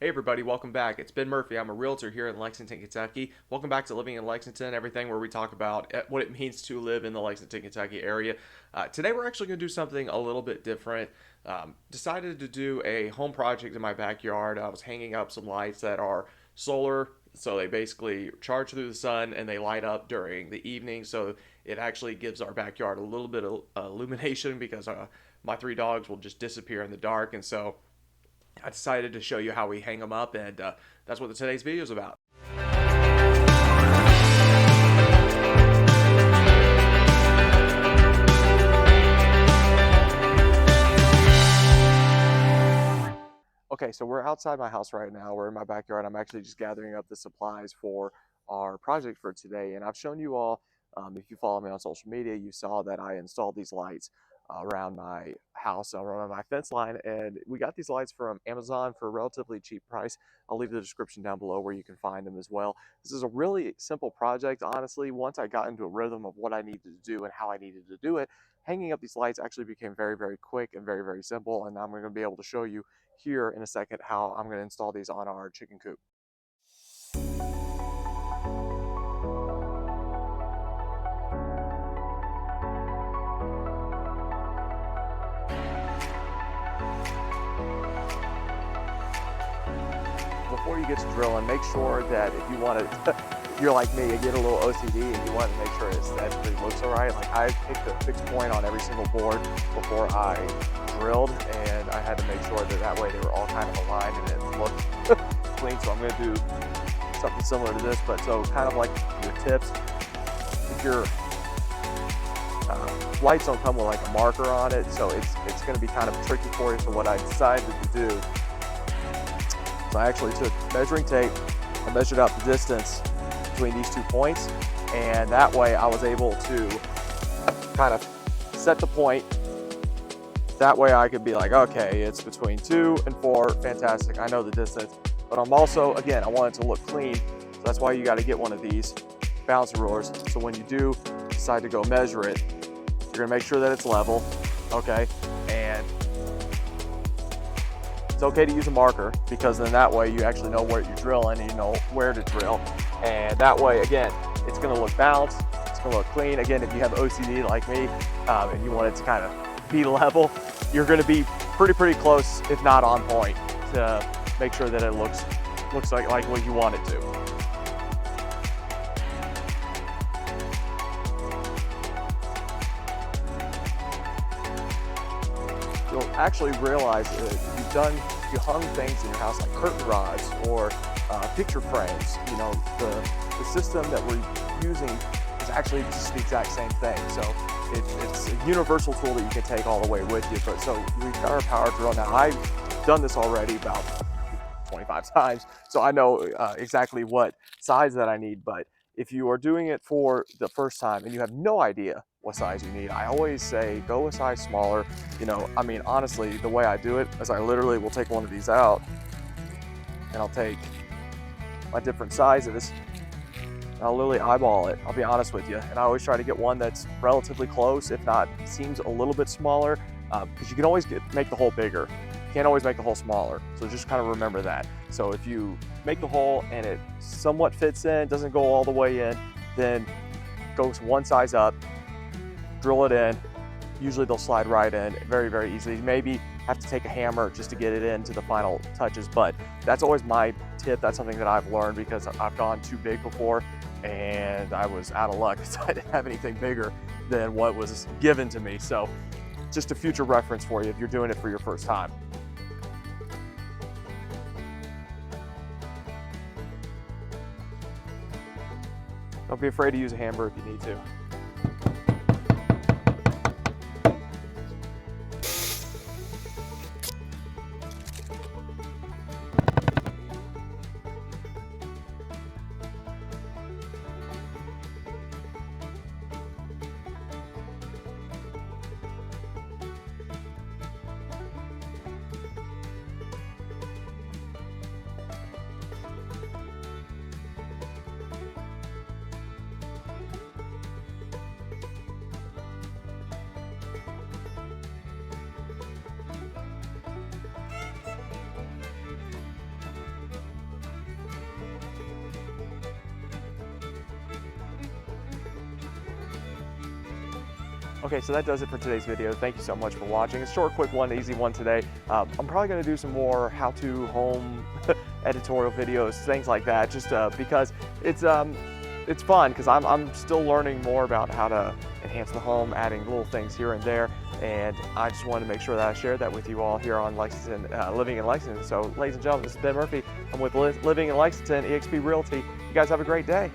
Hey everybody, welcome back. It's Ben Murphy. I'm a realtor here in Lexington, Kentucky. Welcome back to Living in Lexington, everything where we talk about what it means to live in the Lexington, Kentucky area. Today we're actually going to do something a little bit different. Decided to do a home project in my backyard. I was hanging up some lights that are solar, so they basically charge through the sun and they light up during the evening. So it actually gives our backyard a little bit of illumination because my three dogs will just disappear in the dark. And so I decided to show you how we hang them up, and that's what today's video is about. Okay, so we're outside my house right now. We're in my backyard. I'm actually just gathering up the supplies for our project for today, and I've shown you all, if you follow me on social media, you saw that I installed these lights around my house, around my fence line, and we got these lights from Amazon for a relatively cheap price. I'll leave the description down below where you can find them as well. This is a really simple project, honestly. Once I got into a rhythm of what I needed to do and how I needed to do it, hanging up these lights actually became very, very quick and very, very simple, and I'm going to be able to show you here in a second how I'm going to install these on our chicken coop. Before you get to drilling, make sure that if you want to, if you're like me, you get a little OCD and you want to make sure it aesthetically looks all right. Like I picked a fixed point on every single board before I drilled, and I had to make sure that way they were all kind of aligned and it looked clean. So I'm going to do something similar to this, but so kind of like your tips. If your lights don't come with like a marker on it, so it's going to be kind of tricky for you. So what I decided to do, so I actually took measuring tape and measured out the distance between these 2 points, and that way I was able to kind of set the point. That way I could be like, okay, it's between 2 and 4, fantastic, I know the distance. But I'm also, again, I want it to look clean, so that's why you got to get one of these bouncer rulers. So when you do decide to go measure it, you're gonna make sure that it's level, okay? And it's okay to use a marker, because then that way you actually know where you're drilling and you know where to drill. And that way, again, it's gonna look balanced, it's gonna look clean. Again, if you have OCD like me, and you want it to kind of be level, you're gonna be pretty close, if not on point, to make sure that it looks like what you want it to. You'll actually realize that you hung things in your house like curtain rods or picture frames. You know, the system that we're using is actually just the exact same thing. So it's a universal tool that you can take all the way with you. But so we've got our power drill now. I've done this already about 25 times, so I know exactly what size that I need. But if you are doing it for the first time and you have no idea what size you need, I always say go a size smaller. You know, I mean, honestly, the way I do it is I literally will take one of these out and I'll take my different sizes and I'll literally eyeball it. I'll be honest with you. And I always try to get one that's relatively close, if not seems a little bit smaller, because you can always make the hole bigger. You can't always make the hole smaller. So just kind of remember that. So if you make the hole and it somewhat fits in, doesn't go all the way in, then go one size up, drill it in. Usually they'll slide right in very easily. Maybe have to take a hammer just to get it into the final touches, but that's always my tip. That's something that I've learned because I've gone too big before and I was out of luck because I didn't have anything bigger than what was given to me. So just a future reference for you if you're doing it for your first time. Don't be afraid to use a hammer if you need to. Okay, so that does it for today's video. Thank you so much for watching. A short, quick one, easy one today. I'm probably going to do some more how-to home editorial videos, things like that, just because it's fun, because I'm still learning more about how to enhance the home, adding little things here and there, and I just wanted to make sure that I shared that with you all here on Lexington, Living in Lexington. So, ladies and gentlemen, this is Ben Murphy. I'm with Living in Lexington, eXp Realty. You guys have a great day.